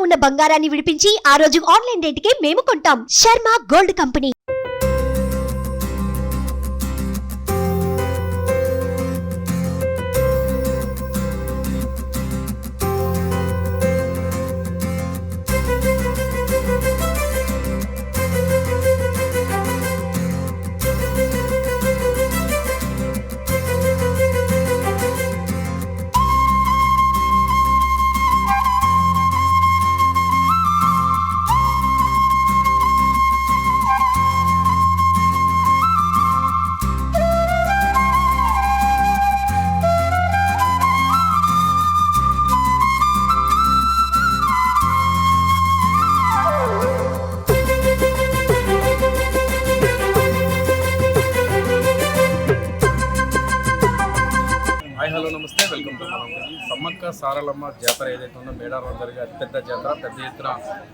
ఉన్న బంగారాన్ని విడిపించి ఆ రోజు ఆన్లైన్ రేటుకే మేము కొంటాం. Sharma gold company. హలో నమస్తే, వెల్కమ్ టు సమ్మక్క సారలమ్మ జాతర ఏదైతే ఉందో మేడారం జరిగే అతిపెద్ద జాతర. పెద్ద ఎత్తున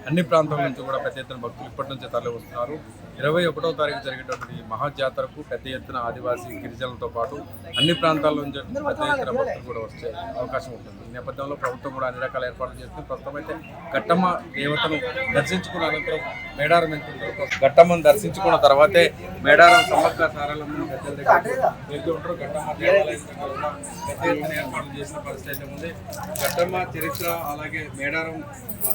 అన్ని ప్రాంతాల నుంచి కూడా పెద్ద ఎత్తున భక్తులు ఇప్పటి నుంచే తరలి వస్తున్నారు. 21వ తారీఖు జరిగేటటువంటి మహాజాతరకు పెద్ద ఎత్తున ఆదివాసీ గిరిజనులతో పాటు అన్ని ప్రాంతాల నుంచి పెద్ద ఎత్తున భక్తులు కూడా వచ్చే అవకాశం ఉంటుంది. ఈ నేపథ్యంలో ప్రభుత్వం కూడా అన్ని రకాల ఏర్పాట్లు చేస్తుంది. ప్రస్తుతం అయితే ఘట్టమ్మ దేవతను దర్శించుకున్న అనంతరం మేడారం వెళ్తుంటారు. ఘట్టమ్మను దర్శించుకున్న తర్వాతే మేడారం సమ్మక్క సారలమ్మ పెద్దల దగ్గర వెళ్తూ ఉంటారు. ఘట్టమ్మ దేవాలయం పెద్ద ఎత్తున ఏర్పాట్లు చేసిన పరిస్థితి అయితే ఉంది. ఘట్టమ్మ చరిత్ర అలాగే మేడారం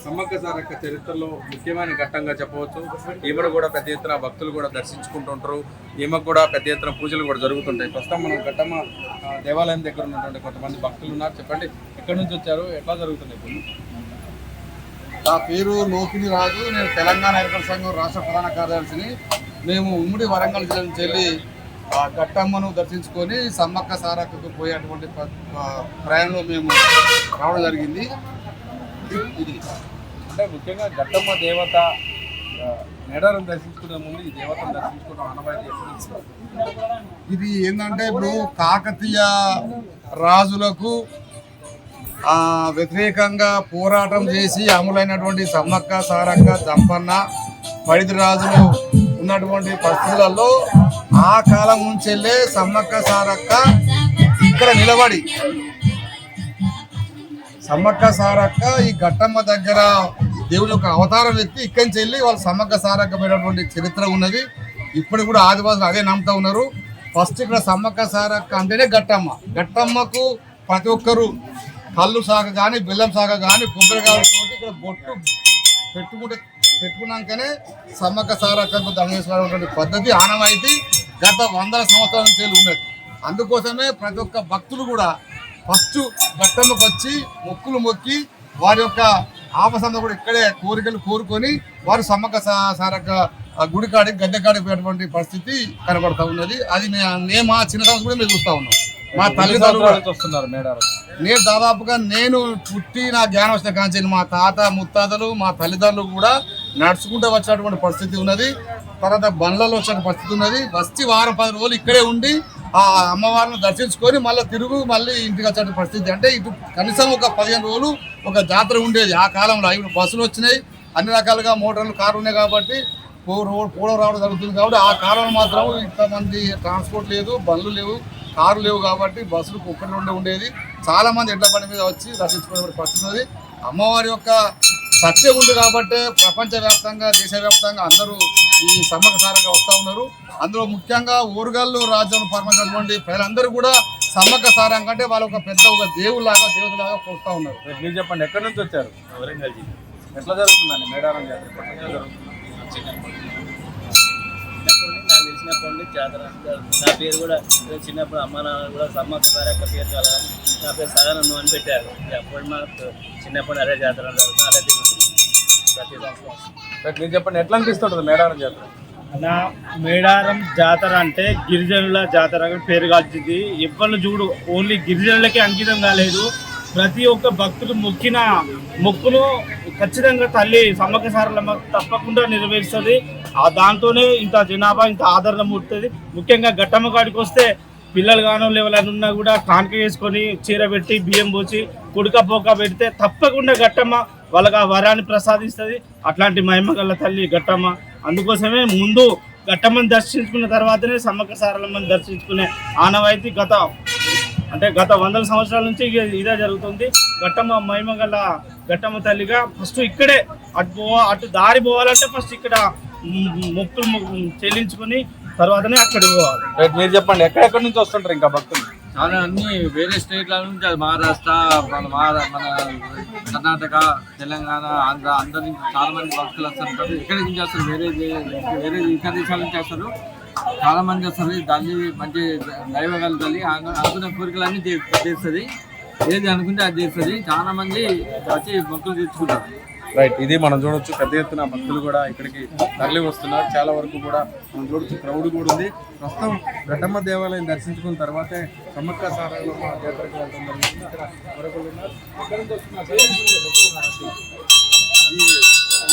సమ్మక్క సారక్క చరిత్రలో ముఖ్యమైన ఘట్టంగా చెప్పవచ్చు. ఈమెను కూడా పెద్ద ఎత్తున భక్తులు కూడా దర్శించుకుంటుంటారు. ఈమెకు కూడా పెద్ద ఎత్తున పూజలు కూడా జరుగుతుంటాయి. ప్రస్తుతం మనం ఘట్టమ్మ దేవాలయం దగ్గర ఉన్నటువంటి కొంతమంది భక్తులు ఉన్నారు. చెప్పండి, ఎక్కడి నుంచి వచ్చారు, ఎట్లా జరుగుతున్నాయి? నా పేరు లోకిని రాజు. నేను తెలంగాణ ఎన్నికల సంఘం రాష్ట్ర ప్రధాన కార్యదర్శిని. మేము ఉమ్మడి వరంగల్ జిల్లా నుంచి వెళ్ళి ఘట్టమ్మను దర్శించుకొని సమ్మక్క సారక్కకు పోయేటువంటి ప్రయాణంలో మేము రావడం జరిగింది. ఇది అంటే ముఖ్యంగా ఘట్టమ్మ దేవత మేడారం దర్శించుకునే ముందు ఈ దేవతను దర్శించుకోవడం ఆనవాయితీ. ఇది ఏంటంటే ఇప్పుడు కాకతీయ రాజులకు వ్యతిరేకంగా పోరాటం చేసి అమలైనటువంటి సమ్మక్క సారక్క జంపన్న పడిది రాజులు ఉన్నటువంటి పరిస్థితులలో ఆ కాలం నుంచి వెళ్ళే సమ్మక్క సారక్క ఇక్కడ నిలబడి సమ్మక్క సారక్క ఈ ఘట్టమ్మ దగ్గర దేవుని యొక్క అవతారం ఎత్తి ఇక్కడి నుంచి వెళ్ళి వాళ్ళు సమ్మక్క సారక్క పోయినటువంటి చరిత్ర ఉన్నది. ఇప్పుడు కూడా ఆదివాసులు అదే నమ్ముతా ఉన్నారు. ఫస్ట్ ఇక్కడ సమ్మక్క సారక్క అంటేనే ఘట్టమ్మ. ఘట్టమ్మకు ప్రతి ఒక్కరు కళ్ళు సాగ కానీ బెల్లం సాగ కానీ కొబ్బరికాయలతో ఇక్కడ బొట్టు పెట్టుకున్నాకనే సమ్మక్క సారక్కకు దండేశ్వరం పద్ధతి ఆనవాయితీ గత 100 సంవత్సరాల నుంచి ఉన్నది. అందుకోసమే ప్రతి ఒక్క భక్తులు కూడా ఫస్ట్ ఘట్టమ్మకు వచ్చి మొక్కులు మొక్కి వారి యొక్క ఆపసంలో కూడా ఇక్కడే కోరికలు కోరుకొని వారు సమ్మక్క సారక్క గుడికాడికి గద్దెకాడికి పోయేటువంటి పరిస్థితి కనబడతా ఉన్నది. అది మేము మా చిన్నతనం కూడా మేము చూస్తూ ఉన్నాం. మా తల్లిదండ్రులు వస్తున్నారు మేడారం. నేను దాదాపుగా నేను పుట్టి నా జ్ఞానం వచ్చిన కాంచి మా తాత ముత్తాతలు మా తల్లిదండ్రులు కూడా నడుచుకుంటూ వచ్చినటువంటి పరిస్థితి ఉన్నది. తర్వాత బండ్లలో వచ్చిన పరిస్థితి ఉన్నది. వచ్చి వారం 10 రోజులు ఇక్కడే ఉండి ఆ అమ్మవారిని దర్శించుకొని మళ్ళీ ఇంటికి వచ్చే పరిస్థితి. అంటే ఇటు కనీసం ఒక 15 రోజులు ఒక జాతర ఉండేది ఆ కాలంలో. ఇప్పుడు బస్సులు వచ్చినాయి, అన్ని రకాలుగా మోటార్లు కారు ఉన్నాయి కాబట్టి పోవడం రావడం జరుగుతుంది. కాబట్టి ఆ కాలంలో మాత్రం ఇంతమంది ట్రాన్స్పోర్ట్ లేదు, బండ్లు లేవు, కారు లేవు కాబట్టి బస్సులు ఒక్కటి రెండే ఉండేది. చాలా మంది ఎడ్ల బండి మీద వచ్చి దర్శించుకునే పరిస్థితి ఉన్నది. అమ్మవారి యొక్క సత్యం ఉంది కాబట్టి ప్రపంచవ్యాప్తంగా దేశవ్యాప్తంగా అందరూ ఈ సమ్మక్క సారక్క వస్తూ ఉన్నారు. అందులో ముఖ్యంగా ఊరుగల్లు రాజ్యం పరిమించినటువంటి ప్రజలందరూ కూడా సమ్మక్క సారక్క అంటే వాళ్ళు ఒక పెద్ద ఒక దేవులాగా దేవతలాగా కొలుస్తూ ఉన్నారు. మీరు చెప్పండి, ఎక్కడి నుంచి వచ్చారు? వరంగల్ జిల్లా. ఎట్లా జరుగుతుందండి మేడారం జాతర? నాకు తెలిసినప్పటి నుంచి జాతర నా పేరు కూడా చిన్నప్పుడు అమ్మ నాన్న కూడా సమ్మక్క సారక్క పేరు కదా నా పేరు సదానందం అని పెట్టారు. అప్పుడు మాకు చిన్నప్పుడు అదే జాతర జరుగుతుంది, అదే తిరుగుతుంది ప్రతి సంవత్సరం. మీరు చెప్పండి, ఎట్లా అనిపిస్తుంటుంది మేడారం జాతర? నా మేడారం జాతర అంటే గిరిజనుల జాతర పేరు కాల్చింది. ఎవ్వరు చూడు ఓన్లీ గిరిజనులకే అంకితం కాలేదు. ప్రతి ఒక్క భక్తుడు మొక్కిన మొక్కును ఖచ్చితంగా తల్లి సమ్మక్క సారలమ్మ తప్పకుండా నెరవేరుస్తుంది. దాంతోనే ఇంత జనాభా ఇంత ఆదరణ ముడుతుంది. ముఖ్యంగా ఘట్టమ్మ కాడికి వస్తే పిల్లలు గానో ఎవరైనా ఉన్నా కూడా కానుక వేసుకొని చీర పెట్టి బియ్యం పోసి కుడకపోక పెడితే తప్పకుండా ఘట్టమ్మ వాళ్ళకి ఆ వరాన్ని ప్రసాదిస్తుంది. అట్లాంటి మహిమ గల తల్లి ఘట్టమ్మ. అందుకోసమే ముందు ఘట్టమ్మని దర్శించుకున్న తర్వాతనే సమ్మక్క సారలమ్మని దర్శించుకునే ఆనవాయితీ గత 100 సంవత్సరాల నుంచి ఇదే జరుగుతుంది. ఘట్టమ్మ మహిమ గల ఘట్టమ్మ తల్లిగా ఫస్ట్ ఇక్కడే అటు దారి పోవాలంటే ఫస్ట్ ఇక్కడ మొక్కులు చెల్లించుకొని తర్వాతనే అక్కడికి పోవాలి. రైట్, మీరు చెప్పండి ఎక్కడెక్కడి నుంచి వస్తుంటారు ఇంకా భక్తులు? చాలా అన్ని వేరే స్టేట్ల నుంచి, అది మహారాష్ట్ర, మన కర్ణాటక, తెలంగాణ, ఆంధ్ర అందరి నుంచి చాలా మంది భక్తులు వస్తుంటారు. ఎక్కడి నుంచి వస్తారు, వేరే ఇతర దేశాల నుంచి వస్తారు, చాలా మంది వస్తారు. తల్లి మంచి దైవగల తల్లి అనుకున్న కోరికలన్నీ తీరుస్తుంది, ఏది అనుకుంటే అది తీరుస్తుంది. చాలా మంది వచ్చి మొక్కులు తీర్చుకుంటారు. రైట్, ఇది మనం చూడొచ్చు పెద్ద ఎత్తున భక్తులు కూడా ఇక్కడికి తరలి వస్తున్నారు. చాలా వరకు కూడా మనం చూడొచ్చు క్రౌడ్ కూడా ఉంది. ప్రస్తుతం ఘట్టమ్మ దేవాలయం దర్శించుకున్న తర్వాతే సమ్మక్క సారలమ్మ జాతరకు వెళ్ళడం జరిగింది. ఇక్కడ మరొకరు ఉన్నారు. ఎక్కడి నుంచి వస్తున్నారు?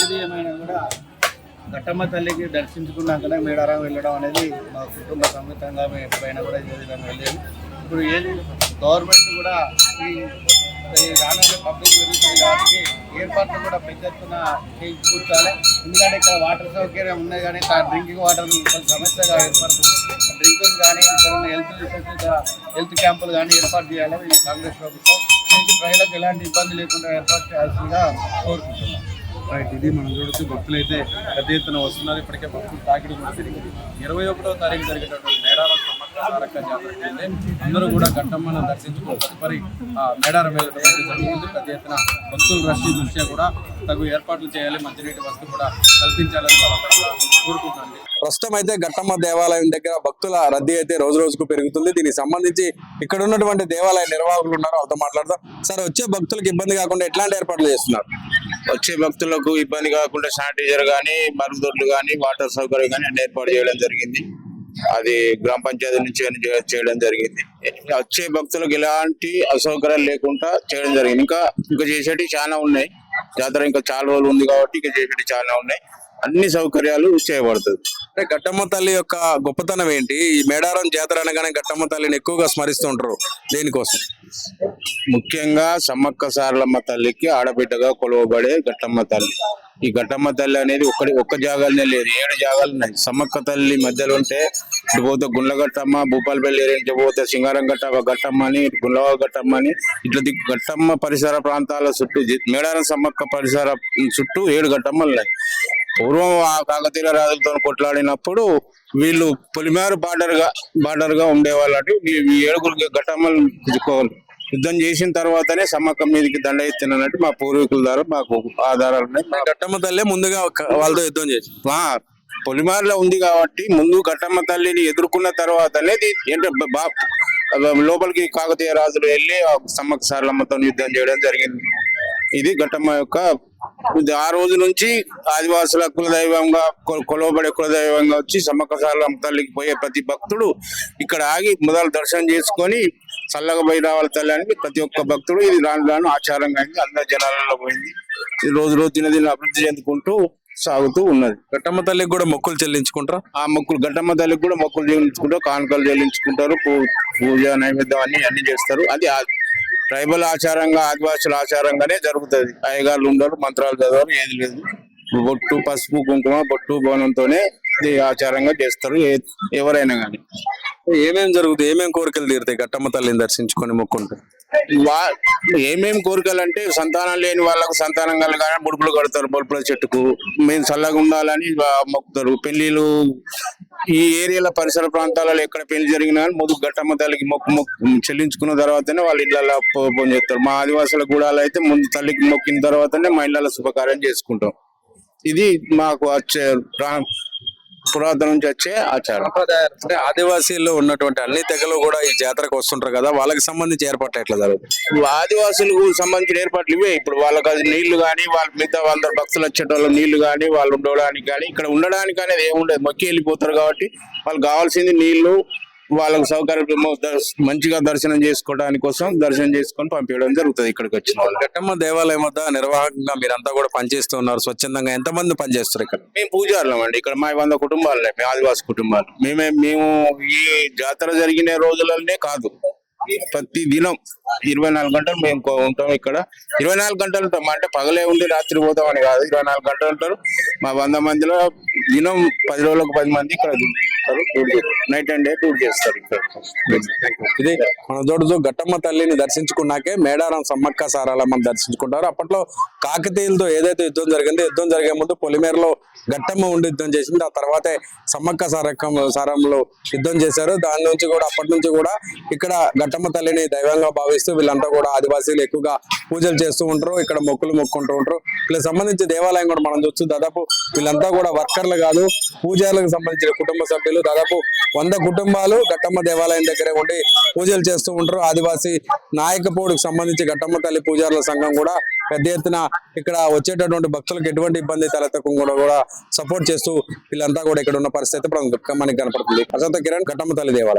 ఏది ఏమైనా కూడా ఘట్టమ్మ తల్లికి దర్శించుకున్నాకనే మేడారం వెళ్ళడం అనేది మా కుటుంబ సమేతంగా మేము ఎప్పుడైనా కూడా ఇదే విధంగా వెళ్ళేది. ఇప్పుడు ఏది గవర్నమెంట్ కూడా ఈ రానున్న పబ్లిక్ పెరుగుతుంది కాబట్టి ఏర్పాట్లు కూడా పెద్ద ఎత్తున కూర్చోవాలి. ఎందుకంటే ఇక్కడ వాటర్ సౌకర్యం ఉన్నాయి, కానీ డ్రింకింగ్ వాటర్ కొంచెం సమస్యగా ఏర్పడుతుంది. డ్రింకింగ్ కానీ ఇక్కడ హెల్త్ క్యాంపులు కానీ ఏర్పాటు చేయాలి ఈ కాంగ్రెస్ ప్రభుత్వం. దీనికి ప్రజలకు ఎలాంటి ఇబ్బంది లేకుండా ఏర్పాటు చేయాల్సిందిగా కోరుకుంటున్నాం. రైట్, ఇది మనం చూడొచ్చు భక్తులు అయితే పెద్ద ఎత్తున వస్తున్నారు. ఇప్పటికే భక్తులు తాకిడి కూడా జరిగింది. 21వ తారీఖు జరిగేటటువంటి మేడారం సమ్మక్క సారక్క జాతరకి వెళ్తే అందరూ కూడా ఘట్టమ్మను దర్శించుకుని తదుపరి మేడారం వెళ్ళడం అయితే జరుగుతుంది. పెద్ద ఎత్తున భక్తులు రద్దీ దృష్ట్యా కూడా తగు ఏర్పాట్లు చేయాలి, మంచినీటి వసతి కూడా కల్పించాలని కోరుకుంటుంది. ప్రస్తుతం అయితే ఘట్టమ్మ దేవాలయం దగ్గర భక్తుల రద్దీ అయితే రోజు రోజుకు పెరుగుతుంది. దీనికి సంబంధించి ఇక్కడ ఉన్నటువంటి దేవాలయ నిర్వాహకులు ఉన్నారు, వాళ్ళతో మాట్లాడదాం. సార్, వచ్చే భక్తులకు ఇబ్బంది కాకుండా ఎట్లాంటి ఏర్పాట్లు చేస్తున్నారు? వచ్చే భక్తులకు ఇబ్బంది కాకుండా శానిటైజర్ కానీ, మరుగుదొడ్లు కానీ, వాటర్ సౌకర్యం కానీ అన్ని ఏర్పాటు చేయడం జరిగింది. అది గ్రామ పంచాయతీ నుంచి చేయడం జరిగింది. వచ్చే భక్తులకు ఎలాంటి అసౌకర్యాలు లేకుండా చేయడం జరిగింది. ఇంకా చేసేటివి చాలా ఉన్నాయి. జాతర ఇంకా చాలా రోజులు ఉంది కాబట్టి ఇంకా చేసేటివి చాలా ఉన్నాయి. అన్ని సౌకర్యాలు చేయబడుతుంది. అంటే ఘట్టమ్మ తల్లి యొక్క గొప్పతనం ఏంటి? ఈ మేడారం జాతర అనగానే ఘట్టమ్మ తల్లిని ఎక్కువగా స్మరిస్తూ ఉంటారు, దేనికోసం? ముఖ్యంగా సమ్మక్క సారలమ్మ తల్లికి ఆడబిడ్డగా కొలవబడే ఘట్టమ్మ తల్లి. ఈ ఘట్టమ్మ తల్లి అనేది ఒక్క జాగాలనే లేదు, 7 జాగాలు ఉన్నాయి. సమ్మక్క తల్లి మధ్యలో ఉంటే ఇటు పోతే గుండ్లగట్టమ్మ, భూపాలపల్లి నుంచి పోతే సింగారం ఘట్టమ్మ అని, గుండ్లవ ఘట్టమ్మ అని, ఇట్లా ఘట్టమ్మ పరిసర ప్రాంతాల చుట్టూ మేడారం సమ్మక్క పరిసర చుట్టూ 7 ఘట్టమ్మలు ఉన్నాయి. పూర్వం ఆ కాకతీయ రాజులతో కొట్లాడినప్పుడు వీళ్ళు పొలిమేర బార్డర్ గా ఉండేవాళ్ళు. ఈ 7 ఘట్టమ్మలు యుద్ధం చేసిన తర్వాతనే సమ్మక్క మీదకి దండ ఎత్తినట్టు మా పూర్వీకుల ద్వారా మాకు ఆధారాలు ఉన్నాయి. ఘట్టమ్మ తల్లి ముందుగా వాళ్ళతో యుద్ధం చేసి పొలిమేరలో ఉంది కాబట్టి ముందు ఘట్టమ్మ తల్లిని ఎదుర్కొన్న తర్వాతనే లోపలికి కాకతీయ రాజులు వెళ్ళి సమ్మక్క సారలమ్మతో యుద్ధం చేయడం జరిగింది. ఇది ఘట్టమ్మ యొక్క ఆ రోజు నుంచి ఆదివాసుల కులదైవంగా కొలవబడే కులదైవంగా వచ్చి సమ్మక్క సారలమ్మ తల్లికి పోయే ప్రతి భక్తుడు ఇక్కడ ఆగి మొదలు దర్శనం చేసుకొని చల్లగా పోయి రావాలి తల్లి అని ప్రతి ఒక్క భక్తుడు ఇది రాను ఆచారంగా అయింది. అందరి జనాలలో పోయింది. రోజు దిన అభివృద్ధి చెందుకుంటూ సాగుతూ ఉన్నది. ఘట్టమ్మ తల్లికి కూడా మొక్కులు చెల్లించుకుంటారు. ఆ మొక్కులు ఘట్టమ్మ తల్లికి కూడా మొక్కులు చెల్లించుకుంటారు, కానుకలు చెల్లించుకుంటారు, పూజ నైవేద్యం అన్ని చేస్తారు. అది ట్రైబల్ ఆచారంగా, ఆదివాసుల ఆచారంగానే జరుగుతుంది. అయ్యగారులు ఉండరు, మంత్రాలు చదవరు, ఏది లేదు. బొట్టు, పసుపు, కుంకుమ, బొట్టు, బోనంతోనే ఇది ఆచారంగా చేస్తారు ఎవరైనా కానీ. ఏమేమి జరుగుతాయి, ఏమేమి కోరికలు తీరుతాయి ఘట్టమ్మ తల్లిని దర్శించుకొని మొక్కుంటే? ఏమేమి కోరికలు అంటే సంతానం లేని వాళ్ళకు సంతానం కలగాలని ముడుపులు కడతారు. బొడుపుల చెట్టుకు మేము చల్లగా ఉండాలని మొక్కుతారు. పెళ్లిలు ఈ ఏరియాల పరిసర ప్రాంతాలలో ఎక్కడ పెళ్లి జరిగినా ముందు ఘట్టమ్మ తల్లికి మొక్కు చెల్లించుకున్న తర్వాతనే వాళ్ళ ఇళ్లలో ఫోన్ చేస్తారు. మా ఆదివాసుల గూడాలు అయితే ముందు తల్లికి మొక్కిన తర్వాతనే మా ఇళ్లలో శుభకార్యం చేసుకుంటాం. ఇది మాకు వచ్చే పురాతన నుంచి వచ్చే ఆచారం. అంటే ఆదివాసీల్లో ఉన్నటువంటి అన్ని తెగలు కూడా ఈ జాతరకు వస్తుంటారు కదా, వాళ్ళకి సంబంధించి ఏర్పాట్లు ఎట్లా జరుగుతుంది? ఆదివాసులకు సంబంధించిన ఏర్పాట్లు ఇవే. ఇప్పుడు వాళ్ళకి అది నీళ్లు కానీ, వాళ్ళ మిగతా వాళ్ళ భక్తులు వచ్చేటోళ్ళు నీళ్లు కానీ, వాళ్ళు ఉండడానికి కానీ, ఇక్కడ ఉండడానికి అనేది ఏముండదు, మొక్కి వెళ్ళిపోతారు కాబట్టి వాళ్ళకి కావాల్సింది నీళ్లు, వాళ్ళకు సౌకర్యం మంచిగా దర్శనం చేసుకోవడానికి కోసం దర్శనం చేసుకొని పంపించడం జరుగుతుంది. ఇక్కడికి వచ్చిన వాళ్ళు ఘట్టమ్మ దేవాలయం వద్ద నిర్వాహకంగా మీరంతా కూడా పనిచేస్తున్నారు స్వచ్ఛందంగా. ఎంతమంది పనిచేస్తారు ఇక్కడ? మేము పూజారులం అండి. ఇక్కడ మా 100 కుటుంబాలు, మేము ఆదివాసి కుటుంబాలు. మేము ఈ జాతర జరిగిన రోజులనే కాదు, ప్రతి దినం 24 గంటలు మేము ఉంటాం ఇక్కడ. 24 గంటలు ఉంటాం అంటే పగలే ఉండి రాత్రి పోతాం అని కాదు. 24 గంటలు ఉంటారు. మా 100 మందిలో దినం 10 రోజులకు 10 మంది ఇక్కడ నైట్ అండ్ డే టూర్ చేస్తారు ఇక్కడ. ఇది మన తోడుతో ఘట్టమ్మ తల్లిని దర్శించుకున్నాకే మేడారం సమ్మక్క సారాలమ్మని దర్శించుకుంటారు. అప్పట్లో కాకతీయులతో ఏదైతే యుద్ధం జరిగిందో, యుద్ధం జరిగే ముందు పొలిమేరలో ఘట్టమ్మ ఉండి యుద్ధం చేసింది. ఆ తర్వాతే సమ్మక్క సారంలో యుద్ధం చేశారు. దాని నుంచి కూడా అప్పటి నుంచి కూడా ఇక్కడ ఘట్టమ్మ తల్లిని దైవంగా భావిస్తూ వీళ్ళంతా కూడా ఆదివాసీలు ఎక్కువగా పూజలు చేస్తూ ఉంటారు. ఇక్కడ మొక్కులు మొక్కుంటూ ఉంటారు. వీళ్ళకి సంబంధించి దేవాలయం కూడా మనం చూస్తూ దాదాపు వీళ్ళంతా కూడా వర్కర్లు కాదు, పూజారులకు సంబంధించిన కుటుంబ సభ్యులు. దాదాపు 100 కుటుంబాలు ఘట్టమ్మ దేవాలయం దగ్గరే ఉండి పూజలు చేస్తూ ఉంటారు. ఆదివాసీ నాయకపోడుకు సంబంధించి ఘట్టమ్మ తల్లి పూజారుల సంఘం కూడా పెద్ద ఎత్తున ఇక్కడ వచ్చేటటువంటి భక్తులకు ఎటువంటి ఇబ్బంది తలెత్తకుండా కూడా సపోర్ట్ చేస్తూ వీళ్ళంతా కూడా ఇక్కడ ఉన్న పరిస్థితి మనకి కనపడుతుంది. అసంత కిరణ్, ఘట్టమ్మ తల్లి దేవాలయం.